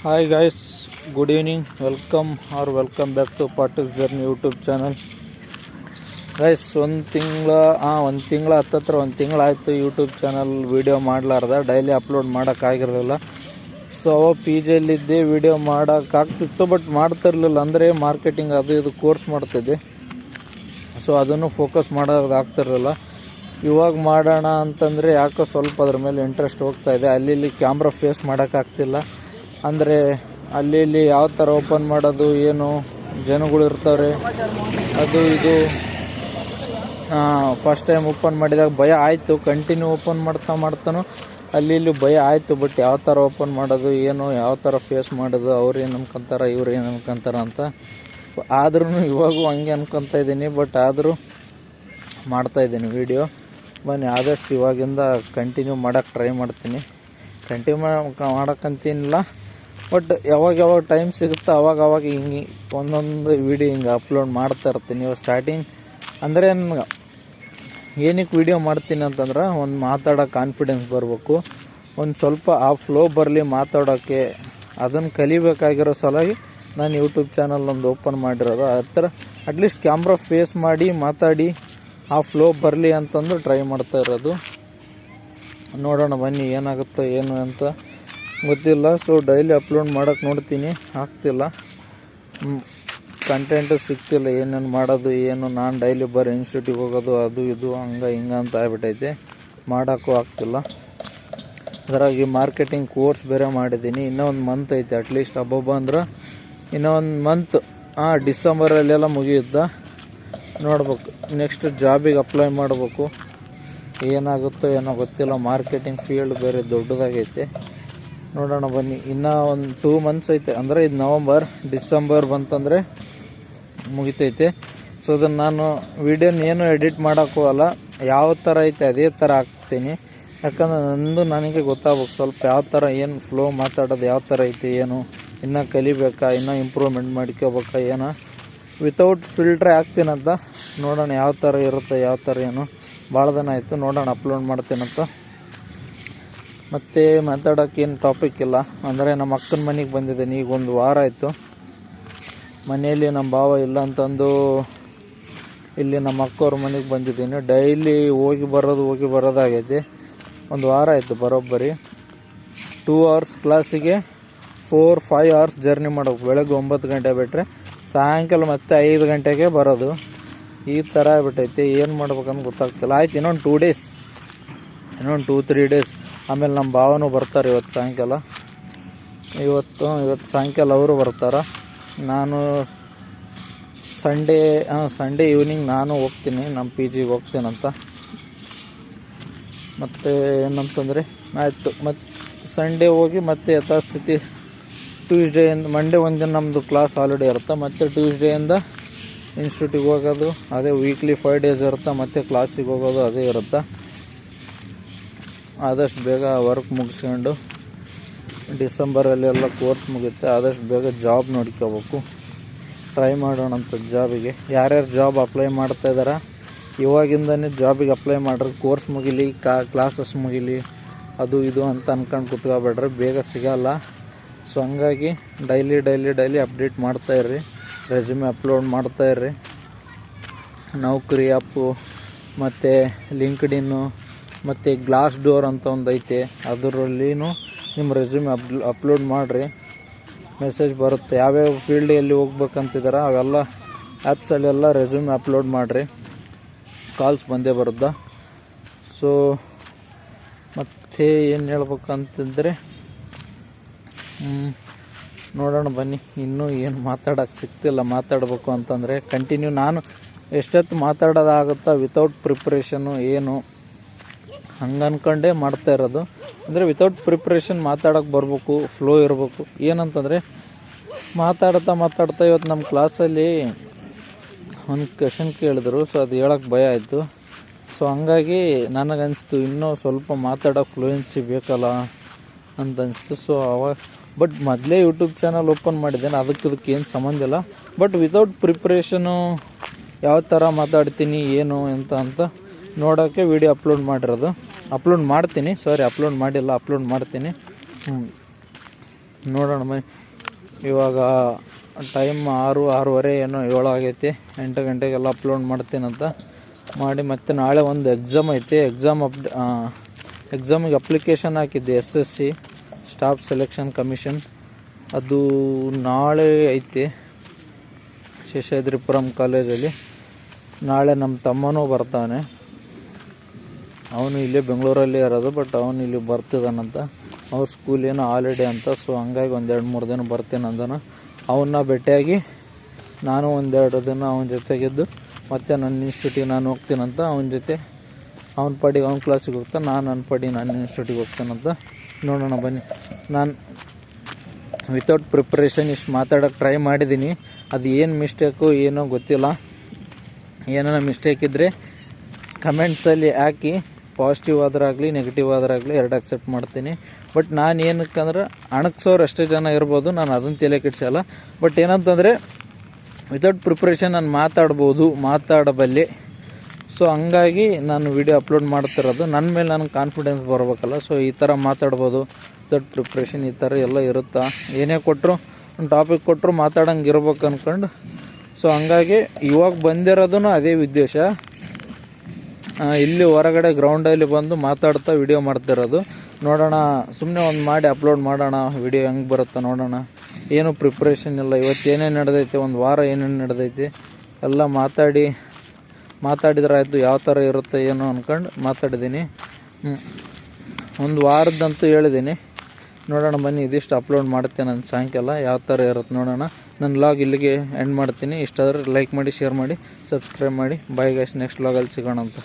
Hi guys, good evening. Welcome back to Patus Journey YouTube channel. Guys ಒಂದು ತಿಂಗಳಾಯಿತು YouTube channel video ಮಾಡಲಾರ್ದ, daily upload ಮಾಡೋಕ್ಕಾಗಿರಲಿಲ್ಲ. So P ಜಿಯಲ್ಲಿದ್ದೆ, video ಮಾಡೋಕ್ಕಾಗ್ತಿತ್ತು but ಮಾಡ್ತಿರ್ಲಿಲ್ಲ. ಅಂದರೆ ಮಾರ್ಕೆಟಿಂಗ್ ಅದು ಇದು ಕೋರ್ಸ್ ಮಾಡ್ತಿದ್ದೆ, ಸೊ ಅದನ್ನು ಫೋಕಸ್ ಮಾಡೋದಾಗ್ತಿರಲಿಲ್ಲ. ಇವಾಗ ಮಾಡೋಣ ಅಂತಂದರೆ ಯಾಕೋ ಸ್ವಲ್ಪ ಅದ್ರ ಮೇಲೆ ಇಂಟ್ರೆಸ್ಟ್ ಹೋಗ್ತಾಯಿದೆ. ಅಲ್ಲಿ ಕ್ಯಾಮ್ರಾ ಫೇಸ್ ಮಾಡೋಕ್ಕಾಗ್ತಿಲ್ಲ. ಅಂದರೆ ಅಲ್ಲಿ ಯಾವ ಥರ ಓಪನ್ ಮಾಡೋದು, ಏನು ಜನಗಳು ಇರ್ತಾರೆ, ಅದು ಇದು. ಫಸ್ಟ್ ಟೈಮ್ ಓಪನ್ ಮಾಡಿದಾಗ ಭಯ ಆಯಿತು. ಕಂಟಿನ್ಯೂ ಓಪನ್ ಮಾಡ್ತಾನೋ ಅಲ್ಲಿ ಭಯ ಆಯಿತು. ಬಟ್ ಯಾವ ಥರ ಓಪನ್ ಮಾಡೋದು, ಏನು ಯಾವ ಥರ ಫೇಸ್ ಮಾಡೋದು, ಅವ್ರು ಏನು ಅನ್ಕೊಂತಾರೆ, ಇವ್ರು ಏನು ಅನ್ಕೊಂತಾರೆ ಅಂತ. ಆದ್ರೂ ಇವಾಗೂ ಹಂಗೆ ಅನ್ಕೊತಾ ಇದ್ದೀನಿ. ಬಟ್ ಆದರೂ ಮಾಡ್ತಾಯಿದ್ದೀನಿ ವೀಡಿಯೋ. ಬನ್ನಿ, ಆದಷ್ಟು ಇವಾಗಿಂದ ಕಂಟಿನ್ಯೂ ಮಾಡೋಕ್ಕೆ ಟ್ರೈ ಮಾಡ್ತೀನಿ. ಕಂಟಿನ್ಯೂ ಮಾಡೋಕ್ಕಂತೇನಿಲ್ಲ, ಬಟ್ ಯಾವಾಗ ಟೈಮ್ ಸಿಗುತ್ತೋ ಅವಾಗ ಹಿಂಗೆ ಒಂದೊಂದು ವೀಡಿಯೋ ಹಿಂಗೆ ಅಪ್ಲೋಡ್ ಮಾಡ್ತಾ ಇರ್ತೀನಿ. ಇವಾಗ ಸ್ಟಾರ್ಟಿಂಗ್ ಅಂದರೆ ನನಗೆ ಏನಕ್ಕೆ ವೀಡಿಯೋ ಮಾಡ್ತೀನಿ ಅಂತಂದ್ರೆ, ಒಂದು ಮಾತಾಡೋ ಕಾನ್ಫಿಡೆನ್ಸ್ ಬರಬೇಕು, ಒಂದು ಸ್ವಲ್ಪ ಆ ಫ್ಲೋ ಬರಲಿ ಮಾತಾಡೋಕ್ಕೆ. ಅದನ್ನು ಕಲಿಬೇಕಾಗಿರೋ ಸಲುವಾಗಿ ನಾನು ಯೂಟ್ಯೂಬ್ ಚಾನಲ್ ಒಂದು ಓಪನ್ ಮಾಡಿರೋದು. ಆ ಥರ ಅಟ್ಲೀಸ್ಟ್ ಕ್ಯಾಮ್ರಾ ಫೇಸ್ ಮಾಡಿ ಮಾತಾಡಿ ಆ ಫ್ಲೋ ಬರಲಿ ಅಂತಂದು ಟ್ರೈ ಮಾಡ್ತಾ ಇರೋದು. ನೋಡೋಣ ಬನ್ನಿ ಏನಾಗುತ್ತೋ ಏನು ಅಂತ ಗೊತ್ತಿಲ್ಲ. ಸೊ ಡೈಲಿ ಅಪ್ಲೋಡ್ ಮಾಡೋಕ್ಕೆ ನೋಡ್ತೀನಿ, ಆಗ್ತಿಲ್ಲ, ಕಂಟೆಂಟು ಸಿಗ್ತಿಲ್ಲ. ಏನೇನು ಮಾಡೋದು ಏನು, ನಾನು ಡೈಲಿ ಬರೋ ಇನ್ಸ್ಟಿಟ್ಯೂಟಿಗೆ ಹೋಗೋದು, ಅದು ಇದು ಹಂಗೆ ಹಿಂಗೆ ಅಂತ ಆಗ್ಬಿಟ್ಟೈತೆ, ಮಾಡೋಕ್ಕೂ ಆಗ್ತಿಲ್ಲ. ಅದರಾಗಿ ಮಾರ್ಕೆಟಿಂಗ್ ಕೋರ್ಸ್ ಬೇರೆ ಮಾಡಿದ್ದೀನಿ. ಇನ್ನೂ ಒಂದು ಮಂತ್ ಐತೆ, ಅಟ್ಲೀಸ್ಟ್ ಹಬ್ಬ ಅಂದ್ರೆ ಇನ್ನೂ ಒಂದು ಮಂತ್, ಡಿಸೆಂಬರಲ್ಲೆಲ್ಲ ಮುಗಿಯುತ್ತಾ. ನೋಡ್ಬೇಕು, ನೆಕ್ಸ್ಟ್ ಜಾಬಿಗೆ ಅಪ್ಲೈ ಮಾಡಬೇಕು. ಏನಾಗುತ್ತೋ ಏನೋ ಗೊತ್ತಿಲ್ಲ. ಮಾರ್ಕೆಟಿಂಗ್ ಫೀಲ್ಡ್ ಬೇರೆ ದೊಡ್ಡದಾಗೈತೆ. ನೋಡೋಣ ಬನ್ನಿ, ಇನ್ನೂ ಒಂದು 2 ಮಂತ್ಸ್ ಐತೆ. ಅಂದರೆ ಇದು ನವಂಬರ್, ಡಿಸೆಂಬರ್ ಬಂತಂದರೆ ಮುಗಿತೈತೆ. ಸೊ ಅದನ್ನು ನಾನು ವೀಡಿಯೋನ ಏನು ಎಡಿಟ್ ಮಾಡೋಕ್ಕೋಗಲ್ಲ, ಯಾವ ಥರ ಐತೆ ಅದೇ ಥರ ಹಾಕ್ತೀನಿ. ಯಾಕಂದ್ರೆ ನನಗೆ ಗೊತ್ತಾಗ್ಬೇಕು ಸ್ವಲ್ಪ ಯಾವ ಥರ ಏನು ಫ್ಲೋ ಮಾತಾಡೋದು ಯಾವ ಥರ ಐತೆ, ಏನು ಇನ್ನೂ ಕಲಿಬೇಕಾ, ಇನ್ನೂ ಇಂಪ್ರೂವ್ಮೆಂಟ್ ಮಾಡ್ಕೋಬೇಕಾ, ಏನೋ ವಿತೌಟ್ ಫಿಲ್ಟ್ರೇ ಹಾಕ್ತೀನಂತ. ನೋಡೋಣ ಯಾವ ಥರ ಇರುತ್ತೆ, ಯಾವ ಥರ ಏನು. ಭಾಳ ದಿನ ಆಯಿತು, ನೋಡೋಣ ಅಪ್ಲೋಡ್ ಮಾಡ್ತೀನಂತ. ಮತ್ತು ಮಾತಾಡೋಕ್ಕೇನು ಟಾಪಿಕ್ ಇಲ್ಲ. ಅಂದರೆ ನಮ್ಮ ಅಕ್ಕನ ಮನೆಗೆ ಬಂದಿದ್ದೀನಿ, ಈಗ 1 ವಾರ ಆಯಿತು. ಮನೆಯಲ್ಲಿ ನಮ್ಮ ಭಾವ ಇಲ್ಲ ಅಂತಂದು ಇಲ್ಲಿ ನಮ್ಮ ಅಕ್ಕವ್ರ ಮನೆಗೆ ಬಂದಿದ್ದೀನಿ. ಡೈಲಿ ಹೋಗಿ ಬರೋದಾಗೈತಿ. 1 ವಾರ ಆಯಿತು ಬರೋಬ್ಬರಿ. 2 hours ಕ್ಲಾಸಿಗೆ 4-5 hours ಜರ್ನಿ ಮಾಡಬೇಕು. ಬೆಳಗ್ಗೆ 9 ಗಂಟೆ ಬಿಟ್ಟರೆ ಸಾಯಂಕಾಲ ಮತ್ತೆ 5 ಗಂಟೆಗೆ ಬರೋದು. ಈ ಥರ ಆಗ್ಬಿಟ್ಟೈತಿ, ಏನು ಮಾಡ್ಬೇಕಂತ ಗೊತ್ತಾಗ್ತಿಲ್ಲ. ಆಯ್ತು, ಇನ್ನೊಂದು 2 days, ಇನ್ನೊಂದು 2-3 days ಆಮೇಲೆ ನಮ್ಮ ಭಾವನೂ ಬರ್ತಾರೆ. ಇವತ್ತು ಸಾಯಂಕಾಲ ಅವರು ಬರ್ತಾರೆ. ನಾನು ಸಂಡೇ ಈವ್ನಿಂಗ್ ನಾನು ಹೋಗ್ತೀನಿ, ನಮ್ಮ ಪಿ ಜಿಗೆ ಹೋಗ್ತೀನಂತ. ಮತ್ತು ಏನಂತಂದರೆ ಆಯಿತು, ಮತ್ತು ಸಂಡೇ ಹೋಗಿ ಮತ್ತೆ ಯಥಾಸ್ಥಿತಿ ಟ್ಯೂಸ್ಡೇಯಿಂದ ಮಂಡೇ ಒಂದಿನ ನಮ್ಮದು ಕ್ಲಾಸ್ ಹಾಲಿಡೇ ಇರುತ್ತೆ. ಮತ್ತು ಟ್ಯೂಸ್ಡೇಯಿಂದ ಇನ್ಸ್ಟಿಟ್ಯೂಟಿಗೆ ಹೋಗೋದು, ಅದೇ ವೀಕ್ಲಿ 5 days ಇರುತ್ತೆ. ಮತ್ತು ಕ್ಲಾಸಿಗೆ ಹೋಗೋದು ಅದೇ ಇರುತ್ತೆ. ಆದಷ್ಟು ಬೇಗ ವರ್ಕ್ ಮುಗಿಸ್ಕೊಂಡು ಡಿಸೆಂಬರಲ್ಲೆಲ್ಲ ಕೋರ್ಸ್ ಮುಗುತ್ತೆ. ಆದಷ್ಟು ಬೇಗ ಜಾಬ್ ನೋಡ್ಕೋಬೇಕು, ಟ್ರೈ ಮಾಡೋಣಂತ ಜಾಬಿಗೆ. ಯಾರ್ಯಾರು ಜಾಬ್ ಅಪ್ಲೈ ಮಾಡ್ತಾಯಿದ್ದಾರೆ ಇವಾಗಿಂದನೇ ಜಾಬಿಗೆ ಅಪ್ಲೈ ಮಾಡ್ರಿ. ಕೋರ್ಸ್ ಮುಗಿಲಿ, ಕ್ಲಾಸಸ್ ಮುಗಿಲಿ, ಅದು ಇದು ಅಂತ ಅಂದ್ಕೊಂಡು ಕುತ್ಕೊಬೇಡ್ರಿ, ಬೇಗ ಸಿಗೋಲ್ಲ. ಸೊ ಹಂಗಾಗಿ ಡೈಲಿ ಅಪ್ಡೇಟ್ ಮಾಡ್ತಾಯಿರ್ರಿ, ರೆಸ್ಯೂಮೆ ಅಪ್ಲೋಡ್ ಮಾಡ್ತಾಯಿರ್ರಿ. ನೌಕರಿ ಆ್ಯಪು ಮತ್ತು ಲಿಂಕ್ಡ್ಇನ್ನು ಮತ್ತು ಗ್ಲಾಸ್ ಡೋರ್ ಅಂತ ಒಂದು ಐತೆ, ಅದರಲ್ಲಿನೂ ನಿಮ್ಮ ರೆಸ್ಯೂಮೆ ಅಪ್ಲೋಡ್ ಮಾಡಿರಿ. ಮೆಸೇಜ್ ಬರುತ್ತೆ, ಯಾವ್ಯಾವ ಫೀಲ್ಡ್ ಎಲ್ಲಿ ಹೋಗ್ಬೇಕಂತಿದ್ದಾರೆ ಅವೆಲ್ಲ ಆ್ಯಪ್ಸಲ್ಲೆಲ್ಲ ರೆಸ್ಯೂಮೆ ಅಪ್ಲೋಡ್ ಮಾಡಿರಿ, ಕಾಲ್ಸ್ ಬಂದೇ ಬರುತ್ತೆ. ಸೊ ಮತ್ತು ಏನು ಹೇಳ್ಬೇಕಂತಂದರೆ ನೋಡೋಣ ಬನ್ನಿ. ಇನ್ನೂ ಏನು ಮಾತಾಡೋಕ್ಕೆ ಸಿಗ್ತಿಲ್ಲ. ಮಾತಾಡಬೇಕು ಅಂತಂದರೆ ಕಂಟಿನ್ಯೂ ನಾನು ಎಷ್ಟೊತ್ತು ಮಾತಾಡೋದಾಗುತ್ತಾ ವಿತೌಟ್ ಪ್ರಿಪ್ರೇಷನ್ನು ಏನು ಹಂಗೆ ಅಂದ್ಕೊಂಡೇ ಮಾಡ್ತಾ ಇರೋದು. ಅಂದರೆ ವಿತೌಟ್ ಪ್ರಿಪ್ರೇಷನ್ ಮಾತಾಡೋಕ್ಕೆ ಬರಬೇಕು, ಫ್ಲೋ ಇರಬೇಕು. ಏನಂತಂದರೆ ಮಾತಾಡ್ತಾ ಇವತ್ತು ನಮ್ಮ ಕ್ಲಾಸಲ್ಲಿ ಒಂದು ಕ್ವೆಶನ್ ಕೇಳಿದ್ರು. ಸೊ ಅದು ಹೇಳೋಕ್ಕೆ ಭಯ ಆಯಿತು. ಸೊ ಹಂಗಾಗಿ ನನಗನ್ನಿಸ್ತು ಇನ್ನೂ ಸ್ವಲ್ಪ ಮಾತಾಡೋಕ್ಕೆ ಫ್ಲೂಯೆನ್ಸಿ ಬೇಕಲ್ಲ ಅಂತ ಅನಿಸ್ತು. ಸೊ ಅವಾಗ ಬಟ್ ಮೊದಲೇ ಯೂಟ್ಯೂಬ್ ಚಾನಲ್ ಓಪನ್ ಮಾಡಿದ್ದೇನೆ, ಅದಕ್ಕೆ ಏನು ಸಂಬಂಧ ಇಲ್ಲ. ಬಟ್ ವಿತೌಟ್ ಪ್ರಿಪ್ರೇಷನು ಯಾವ ಥರ ಮಾತಾಡ್ತೀನಿ ಏನು ಅಂತ ನೋಡೋಕ್ಕೆ ವೀಡಿಯೋ ಅಪ್ಲೋಡ್ ಮಾಡ್ತೀನಿ. ಅಪ್ಲೋಡ್ ಮಾಡ್ತೀನಿ. ನೋಡೋಣ ಬನ್ನಿ. ಇವಾಗ ಟೈಮ್ 6:30 ಏನೋ 7 ಆಗೈತಿ. 8 ಗಂಟೆಗೆಲ್ಲ ಅಪ್ಲೋಡ್ ಮಾಡ್ತೀನಂತ ಮಾಡಿ ಮತ್ತೆ ನಾಳೆ ಒಂದು ಎಕ್ಸಾಮ್ ಐತಿ. ಎಕ್ಸಾಮಿಗೆ ಅಪ್ಲಿಕೇಶನ್ ಹಾಕಿದ್ದೆ SSC ಸ್ಟಾಫ್ ಸೆಲೆಕ್ಷನ್ ಕಮಿಷನ್. ಅದು ನಾಳೆ ಐತಿ ಶೇಷಾದ್ರಿಪುರಂ ಕಾಲೇಜಲ್ಲಿ. ನಾಳೆ ನಮ್ಮ ತಮ್ಮನೂ ಬರ್ತಾನೆ. ಅವನು ಇಲ್ಲೇ ಬೆಂಗಳೂರಲ್ಲಿ ಇರೋದು, ಬಟ್ ಅವನು ಇಲ್ಲಿ ಬರ್ತಿದ್ದಾನಂತ. ಅವ್ರ ಸ್ಕೂಲ್ ಏನೋ ಹಾಲಿಡೇ ಅಂತ. ಸೊ ಹಂಗಾಗಿ 1-2-3 ದಿನ ಬರ್ತೀನಿ ಅಂದನು. ಅವನ್ನ ಭೇಟಿಯಾಗಿ ನಾನು 1-2 ದಿನ ಅವನ ಜೊತೆಗಿದ್ದು ಮತ್ತು ನನ್ನ ಇನ್ಸ್ಟಿಟ್ಯೂಟಿಗೆ ನಾನು ಹೋಗ್ತೀನಂತ. ಅವನ ಜೊತೆ ಅವನ ಪಾಡಿಗೆ ಅವ್ನ ಕ್ಲಾಸಿಗೆ ಹೋಗ್ತಾನೆ, ನಾನು ನನ್ನ ಪಾಡಿಗೆ ನನ್ನ ಇನ್ಸ್ಟಿಟ್ಯೂಟಿಗೆ ಹೋಗ್ತಾನಂತ. ನೋಡೋಣ ಬನ್ನಿ. ನಾನು ವಿತೌಟ್ ಪ್ರಿಪ್ರೇಷನ್ ಇಷ್ಟು ಮಾತಾಡೋಕ್ಕೆ ಟ್ರೈ ಮಾಡಿದ್ದೀನಿ. ಅದು ಏನು ಮಿಸ್ಟೇಕು ಏನೋ ಗೊತ್ತಿಲ್ಲ. ಏನಾರ ಮಿಸ್ಟೇಕ್ ಇದ್ದರೆ ಕಮೆಂಟ್ಸಲ್ಲಿ ಹಾಕಿ. ಪಾಸಿಟಿವ್ ಆದ್ರಾಗಲಿ ನೆಗೆಟಿವ್ ಆದ್ರಾಗಲಿ 2 ಅಕ್ಸೆಪ್ಟ್ ಮಾಡ್ತೀನಿ. ಬಟ್ ನಾನು ಏನಕ್ಕಂದ್ರೆ ಅಣಗ್ಸೋರು ಎಷ್ಟೇ ಜನ ಇರ್ಬೋದು, ನಾನು ಅದನ್ನು ತಲೆ ಕೆಡಿಸಲ್ಲ. ಬಟ್ ಏನಂತಂದರೆ ವಿತೌಟ್ ಪ್ರಿಪ್ರೇಷನ್ ನಾನು ಮಾತಾಡಬಲ್ಲೆ. ಸೊ ಹಂಗಾಗಿ ನಾನು ವಿಡಿಯೋ ಅಪ್ಲೋಡ್ ಮಾಡ್ತಿರೋದು. ನನ್ನ ಮೇಲೆ ನನಗೆ ಕಾನ್ಫಿಡೆನ್ಸ್ ಬರಬೇಕಲ್ಲ. ಸೊ ಈ ಥರ ಮಾತಾಡ್ಬೋದು ವಿತೌಟ್ ಪ್ರಿಪ್ರೇಷನ್, ಈ ಥರ ಎಲ್ಲ ಇರುತ್ತಾ. ಏನೇ ಕೊಟ್ಟರು ಒಂದು ಟಾಪಿಕ್ ಕೊಟ್ಟರು ಮಾತಾಡೋಂಗೆ ಇರ್ಬೇಕು ಅಂದ್ಕೊಂಡು. ಸೊ ಹಂಗಾಗಿ ಇವಾಗ ಬಂದಿರೋದು ಅದೇ ಉದ್ದೇಶ. ಇಲ್ಲಿ ಹೊರಗಡೆ ಗ್ರೌಂಡಲ್ಲಿ ಬಂದು ಮಾತಾಡ್ತಾ ವಿಡಿಯೋ ಮಾಡ್ತಿರೋದು. ನೋಡೋಣ, ಸುಮ್ಮನೆ ಒಂದು ಮಾಡಿ ಅಪ್ಲೋಡ್ ಮಾಡೋಣ. ವಿಡಿಯೋ ಹೆಂಗೆ ಬರುತ್ತೋ ನೋಡೋಣ. ಏನು ಪ್ರಿಪ್ರೇಷನ್ ಇಲ್ಲ. ಇವತ್ತು ಏನೇನು ನಡೆದೈತೆ, ಒಂದು ವಾರ ಏನೇನು ನಡೆದೈತೆ ಎಲ್ಲ ಮಾತಾಡಿದ್ರಾಯ್ತು. ಯಾವ ಥರ ಇರುತ್ತೆ ಏನು ಅಂದ್ಕೊಂಡು ಮಾತಾಡಿದ್ದೀನಿ. ಒಂದು ವಾರದಂತೂ ಹೇಳಿದ್ದೀನಿ. ನೋಡೋಣ ಬನ್ನಿ. ಇದಿಷ್ಟು ಅಪ್ಲೋಡ್ ಮಾಡ್ತೇನೆ ನಾನು ಸಾಯಂಕಾಲ. ಯಾವ ಥರ ಇರುತ್ತೆ ನೋಡೋಣ. ನನ್ನ ಲಾಗ್ ಇಲ್ಲಿಗೆ ಎಂಡ್ ಮಾಡ್ತೀನಿ. ಇಷ್ಟಾದರೆ ಲೈಕ್ ಮಾಡಿ, ಶೇರ್ ಮಾಡಿ, ಸಬ್ಸ್ಕ್ರೈಬ್ ಮಾಡಿ. ಬಾಯ್ ಗೈಸ್, ನೆಕ್ಸ್ಟ್ ಲಾಗಲ್ಲಿ ಸಿಗೋಣ ಅಂತ.